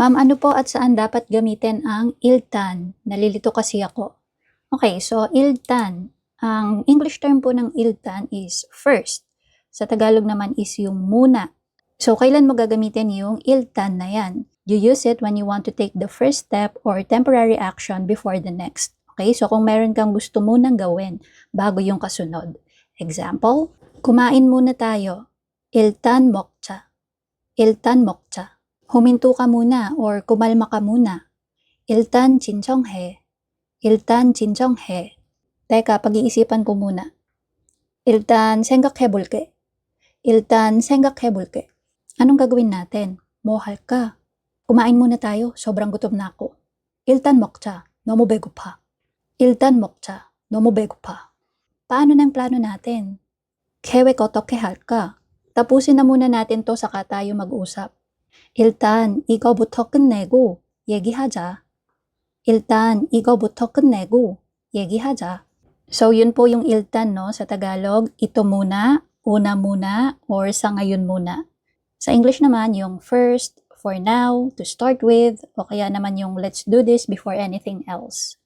Ma'am, ano po at saan dapat gamitin ang iltan? Nalilito kasi ako. Okay, so iltan. Ang English term po ng iltan is first. Sa Tagalog naman is yung muna. So, kailan mo gagamitin yung iltan na yan? You use it when you want to take the first step or temporary action before the next. Okay, so kung meron kang gusto munang gawin bago yung kasunod. Example, kumain muna tayo. 일단 먹자. 일단 먹자. Huminto ka muna or kumalma ka muna. 일단 진정해. 일단 진정해. Teka, pag-iisipan ko muna. 일단 생각해볼게. 일단 생각해볼게. Anong gagawin natin? 뭐 할까? Kumain muna tayo. Sobrang gutom na ako. 일단 먹자. 너무 배고파. 일단 먹자. 너무 배고파. Paano ng plano natin? 계획 어떻게 할까? Tapusin na muna natin to saka tayo mag-usap. 일단 이거부터 끝내고 얘기하자. 일단 이거부터 끝내고 얘기하자. So yun po yung iltan no sa Tagalog, ito muna, una muna, or sa ngayon muna. Sa English naman yung first, for now, to start with, o kaya naman yung let's do this before anything else.